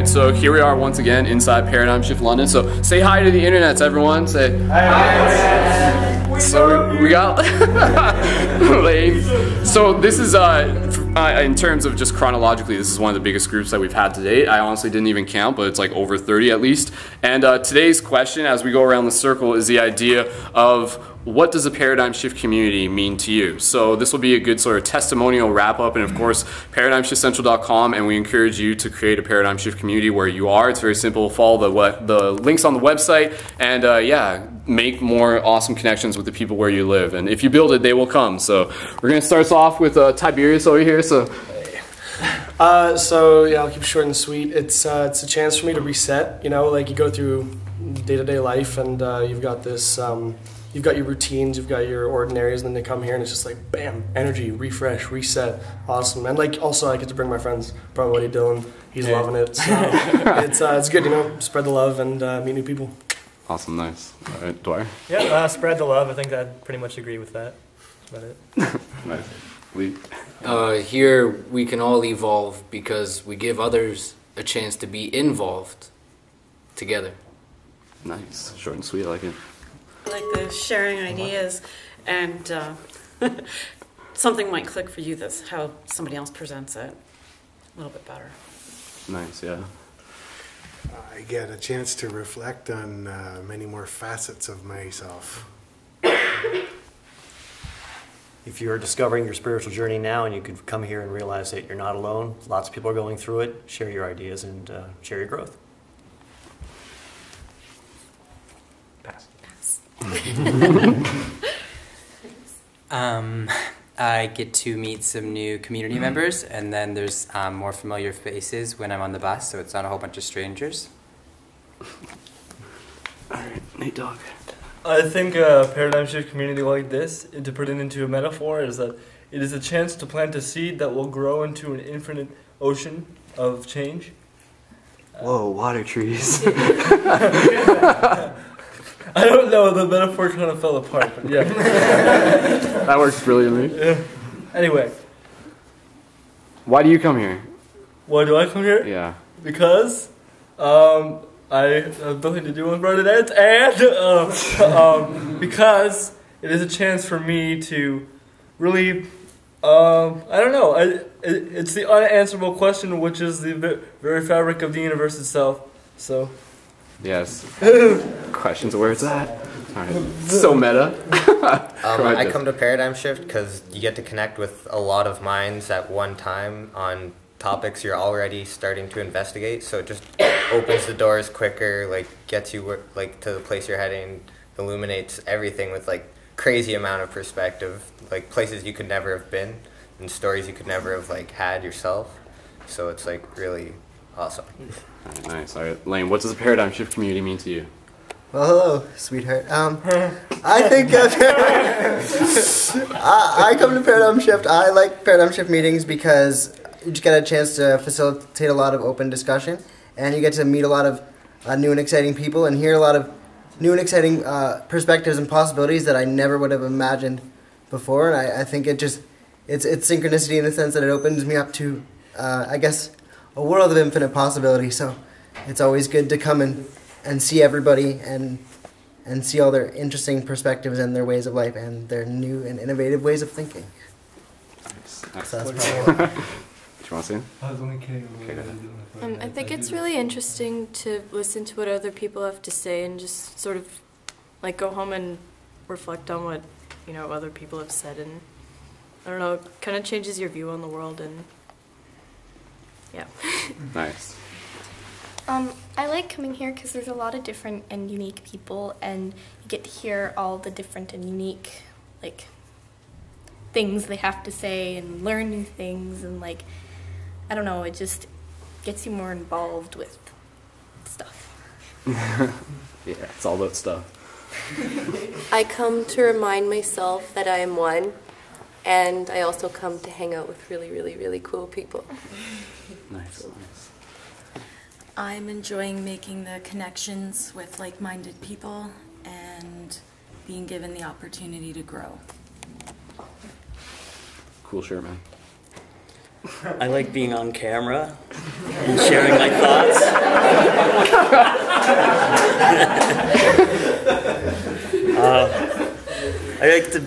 right, so here we are once again inside Paradigm Shift London. So say hi to the internets, everyone. Say hi. So we got lame. So this is in terms of just chronologically, this is one of the biggest groups that we've had to date. I honestly didn't even count, but it's like over 30 at least. And today's question, as we go around the circle, is the idea of what does a paradigm shift community mean to you? So this will be a good sort of testimonial wrap up, and of course paradigmshiftcentral.com, and we encourage you to create a paradigm shift community where you are. It's very simple. Follow the links on the website, and yeah, make more awesome connections with the people where you live. And if you build it, they will come. So we're gonna start us off with Tiberius over here. So yeah, I'll keep it short and sweet. It's a chance for me to reset. You know, like you go through day-to-day life, and you've got this. You've got your routines, you've got your ordinaries, and then they come here and it's just like, bam, energy, refresh, reset, awesome. And like, also I get to bring my friends, bro, buddy Dylan, he's loving it. So it's good, you know, spread the love and meet new people. Awesome, nice. All right, Dwyer? Yeah, spread the love. I think I'd pretty much agree with that. That's about it. Nice. Lee? Here we can all evolve because we give others a chance to be involved together. Nice. Short and sweet, I like it. I like the sharing ideas, and something might click for you. That's how somebody else presents it a little bit better. Nice, yeah. I get a chance to reflect on many more facets of myself. If you're discovering your spiritual journey now and you could come here and realize that you're not alone, lots of people are going through it, share your ideas and share your growth. Pass. I get to meet some new community members, and then there's more familiar faces when I'm on the bus, so it's not a whole bunch of strangers. Alright, Nate Dogg. I think a paradigm shift community like this, to put it into a metaphor, is that it is a chance to plant a seed that will grow into an infinite ocean of change. Whoa, water trees. I don't know, the metaphor kind of fell apart, but yeah. That works brilliantly. Yeah. Anyway. Why do you come here? Why do I come here? Yeah. Because I have nothing to do with running ads, and because it is a chance for me to really, I don't know, it's the unanswerable question, which is the very fabric of the universe itself, so... Yes. Questions of where it's at. All right. So meta. I come to Paradigm Shift because you get to connect with a lot of minds at one time on topics you're already starting to investigate. So it just opens the doors quicker, like gets you like to the place you're heading, illuminates everything with like crazy amount of perspective, like places you could never have been and stories you could never have like had yourself. So it's like really awesome. Alright, nice. Alright, Lane, what does the paradigm shift community mean to you? Well, hello, sweetheart. I think I come to Paradigm Shift. I like Paradigm Shift meetings because you just get a chance to facilitate a lot of open discussion, and you get to meet a lot of new and exciting people and hear a lot of new and exciting perspectives and possibilities that I never would have imagined before. And I think it's synchronicity in the sense that it opens me up to, I guess, a world of infinite possibility. So it's always good to come and see everybody and see all their interesting perspectives and their ways of life and their new and innovative ways of thinking. Nice. So that's probably Do you want to say it? I was only kidding. Okay, I think it's really interesting to listen to what other people have to say and just sort of like go home and reflect on what, you know, other people have said, and I don't know, it kind of changes your view on the world. And yeah. Nice. I like coming here because there's a lot of different and unique people, and you get to hear all the different and unique, like, things they have to say and learn new things, and, like, I don't know, it just gets you more involved with stuff. Yeah, it's all about stuff. I come to remind myself that I am one, and I also come to hang out with really, really, really cool people. Nice, nice. I'm enjoying making the connections with like-minded people and being given the opportunity to grow. Cool shirt, man. I like being on camera and sharing my thoughts. I like to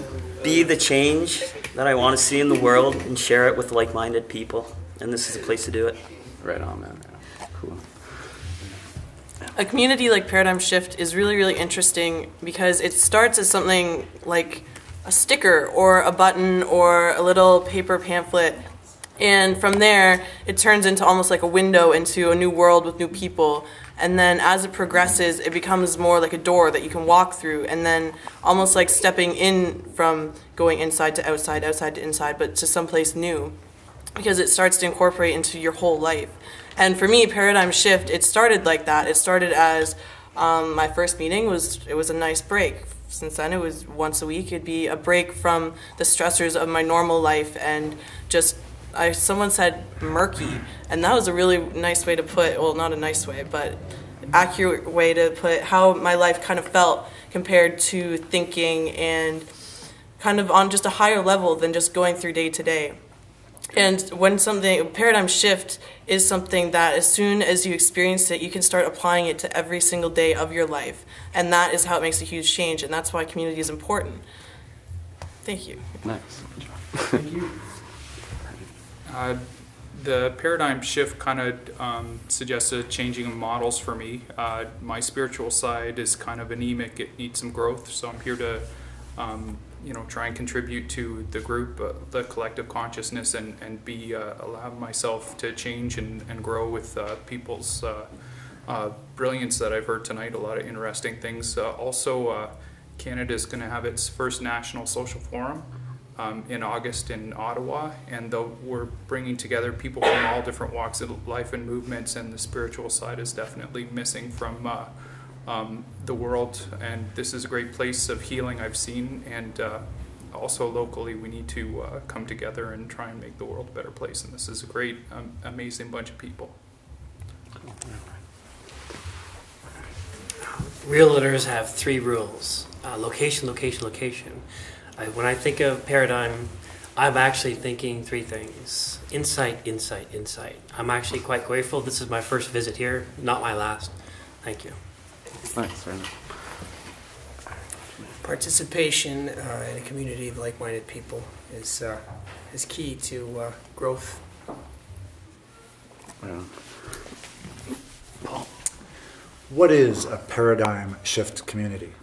be the change that I want to see in the world and share it with like-minded people. And this is a place to do it. Right on, man. Cool. A community like Paradigm Shift is really, really interesting because it starts as something like a sticker or a button or a little paper pamphlet. And from there, it turns into almost like a window into a new world with new people. And then as it progresses, it becomes more like a door that you can walk through, and then almost like stepping in from going inside to outside, outside to inside, but to someplace new, because it starts to incorporate into your whole life. And for me, Paradigm Shift, it started like that. It started as my first meeting it was a nice break. Since then, it was once a week. It'd be a break from the stressors of my normal life and just someone said murky, and that was a really nice way to put, well, not a nice way, but accurate way to put how my life kind of felt compared to thinking and kind of on just a higher level than just going through day to day. And when paradigm shift is something that as soon as you experience it, you can start applying it to every single day of your life. And that is how it makes a huge change, and that's why community is important. Thank you. Nice. Thank you. The paradigm shift kind of suggests a changing of models for me. My spiritual side is kind of anemic; it needs some growth. So I'm here to, try and contribute to the group, the collective consciousness, and allow myself to change and grow with people's brilliance that I've heard tonight. A lot of interesting things. Also, Canada is going to have its first national social forum in August in Ottawa, and we're bringing together people from all different walks of life and movements, and the spiritual side is definitely missing from the world, and this is a great place of healing I've seen, and also locally we need to come together and try and make the world a better place, and this is a great, amazing bunch of people. Realtors have 3 rules: location, location, location. When I think of paradigm, I'm actually thinking 3 things: insight, insight, insight. I'm actually quite grateful. This is my first visit here, not my last. Thank you. Thanks, man. Participation in a community of like-minded people is key to growth. Yeah. What is a paradigm shift community?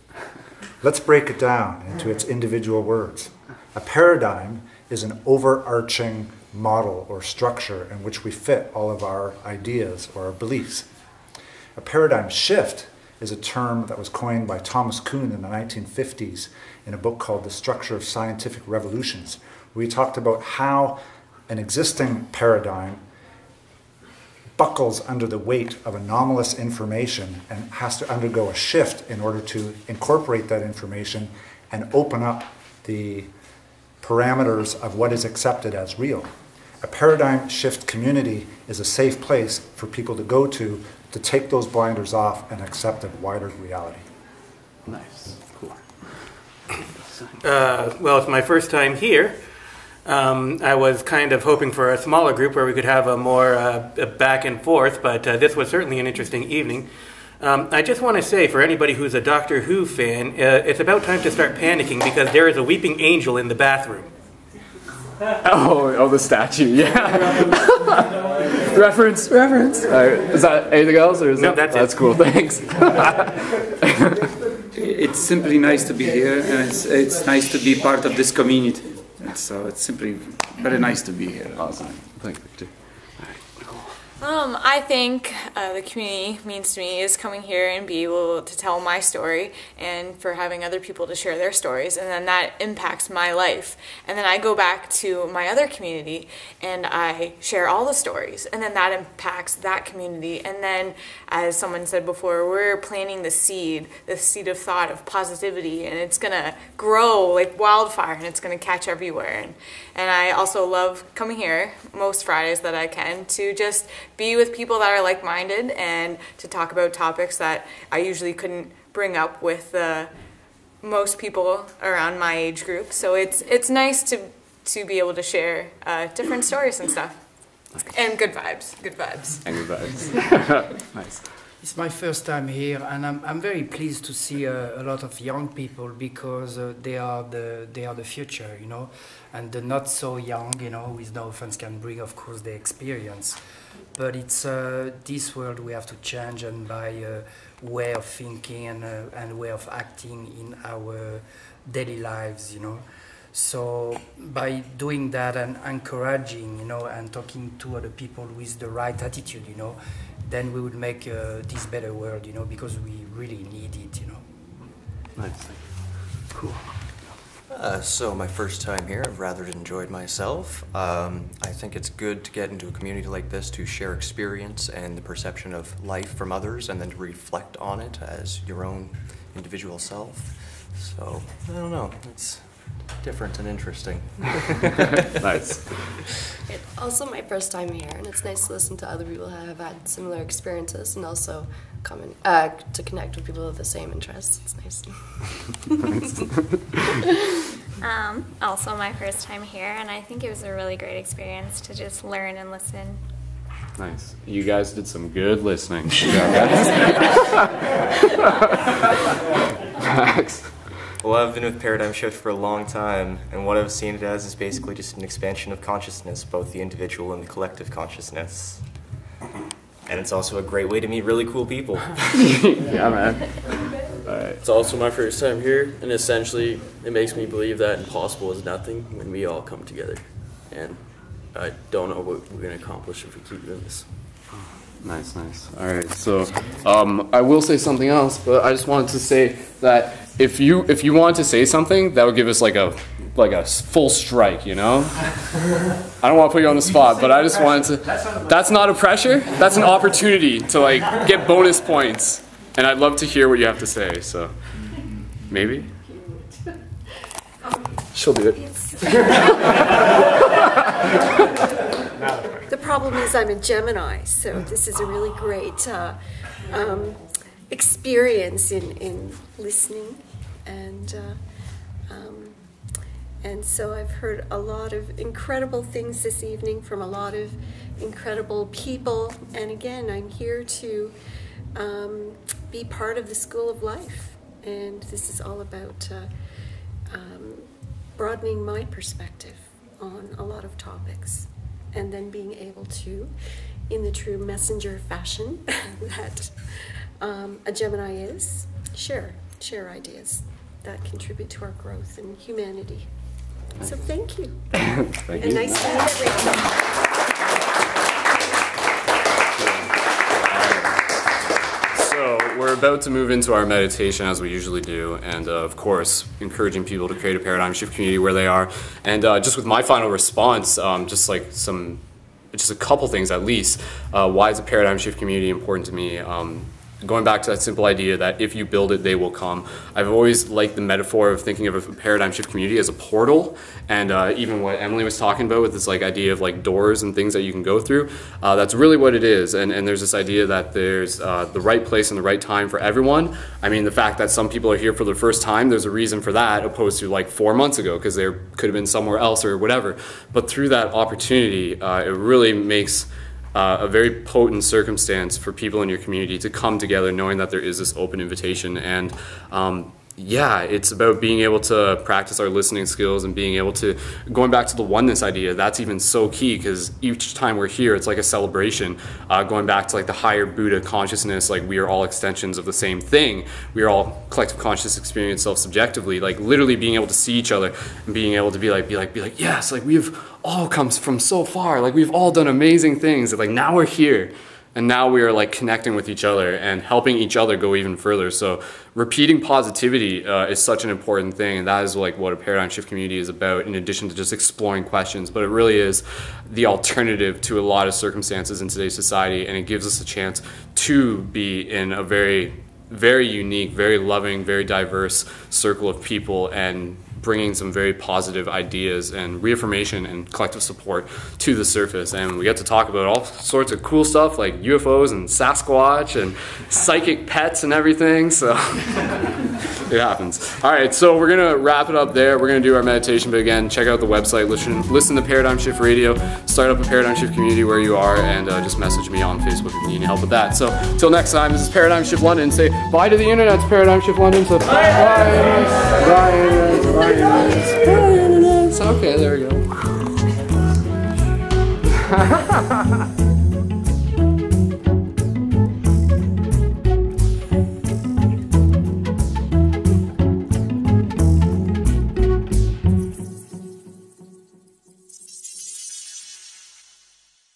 Let's break it down into its individual words. A paradigm is an overarching model or structure in which we fit all of our ideas or our beliefs. A paradigm shift is a term that was coined by Thomas Kuhn in the 1950s in a book called The Structure of Scientific Revolutions, where he talked about how an existing paradigm buckles under the weight of anomalous information and has to undergo a shift in order to incorporate that information and open up the parameters of what is accepted as real. A paradigm shift community is a safe place for people to go to take those blinders off and accept a wider reality. Nice. Cool. Well, it's my first time here. I was kind of hoping for a smaller group where we could have a more back and forth, but this was certainly an interesting evening. I just want to say, for anybody who's a Doctor Who fan, it's about time to start panicking because there is a weeping angel in the bathroom. Oh, the statue, yeah. Reference. Is that anything else, or is no, that's cool. Thanks. It's simply nice to be here, and it's nice to be part of this community. So it's simply very nice to be here. Awesome. Thank you. I think the community means to me is coming here and be able to tell my story and for having other people to share their stories, and then that impacts my life. And then I go back to my other community and I share all the stories, and then that impacts that community. And then, as someone said before, we're planting the seed of thought, of positivity, and it's going to grow like wildfire and it's going to catch everywhere. And I also love coming here most Fridays that I can to just be with people that are like-minded and to talk about topics that I usually couldn't bring up with most people around my age group. So it's nice to be able to share different stories and stuff. And good vibes. Good vibes. And good vibes. Nice. It's my first time here, and I'm very pleased to see a lot of young people because they are the future, you know, and the not so young, you know, with no offense, can bring, of course, the experience, but it's this world we have to change, and by way of thinking and way of acting in our daily lives, you know. So by doing that and encouraging, you know, and talking to other people with the right attitude, you know, then we would make this better world, you know, because we really need it, you know. Nice. Cool. So my first time here, I've rather enjoyed myself. I think it's good to get into a community like this to share experience and the perception of life from others, and then to reflect on it as your own individual self. So, I don't know, it's different and interesting. Nice. It's also my first time here, and it's nice to listen to other people who have had similar experiences, and also to connect with people with the same interests. It's nice. Also my first time here, and I think it was a really great experience to just learn and listen. Nice. You guys did some good listening. Max. Well, I've been with Paradigm Shift for a long time, and what I've seen it as is basically just an expansion of consciousness, both the individual and the collective consciousness. And it's also a great way to meet really cool people. Yeah, man. It's also my first time here, and essentially it makes me believe that impossible is nothing when we all come together. And I don't know what we're going to accomplish if we keep doing this. Nice, nice. All right, so I will say something else, but I just wanted to say that if you want to say something, that would give us like a full strike, you know? I don't want to put you on the spot, but I just wanted to. That's not a pressure. That's an opportunity to like get bonus points, and I'd love to hear what you have to say. So maybe she'll do it. The problem is I'm a Gemini, so this is a really great experience in listening, and so I've heard a lot of incredible things this evening from a lot of incredible people, and again, I'm here to be part of the School of Life, and this is all about broadening my perspective on a lot of topics, and then being able to, in the true messenger fashion that a Gemini is, share ideas that contribute to our growth and humanity. So thank you. Thank you. And nice to meet everyone. So we're about to move into our meditation as we usually do, and of course encouraging people to create a paradigm shift community where they are. And just with my final response, just a couple things at least. Why is a paradigm shift community important to me? Going back to that simple idea that if you build it, they will come. I've always liked the metaphor of thinking of a paradigm shift community as a portal, and even what Emily was talking about with this like idea of like doors and things that you can go through, that's really what it is. And there's this idea that there's the right place and the right time for everyone. I mean, the fact that some people are here for the first time, there's a reason for that, opposed to like 4 months ago, because they could have been somewhere else or whatever. But through that opportunity, it really makes a very potent circumstance for people in your community to come together knowing that there is this open invitation. And yeah, it's about being able to practice our listening skills and being able to, going back to the oneness idea, that's even so key, because each time we're here, it's like a celebration. Going back to like the higher Buddha consciousness, like we are all extensions of the same thing. We are all collective conscious experience self-subjectively, like literally being able to see each other and being able to be like, yes, like we've all come from so far, like we've all done amazing things, and like now we're here. And now we are like connecting with each other and helping each other go even further. So repeating positivity is such an important thing, and that is like what a paradigm shift community is about, in addition to just exploring questions. But it really is the alternative to a lot of circumstances in today's society, and it gives us a chance to be in a very, very unique, very loving, very diverse circle of people and bringing some very positive ideas and reaffirmation and collective support to the surface. And we get to talk about all sorts of cool stuff like UFOs and Sasquatch and psychic pets and everything. So it happens. All right, so we're gonna wrap it up there. We're gonna do our meditation, but again, check out the website, listen to Paradigm Shift Radio, start up a Paradigm Shift community where you are, and just message me on Facebook if you need any help with that. So till next time, this is Paradigm Shift London. Say bye to the internet, Paradigm Shift London. So bye. Bye. Bye.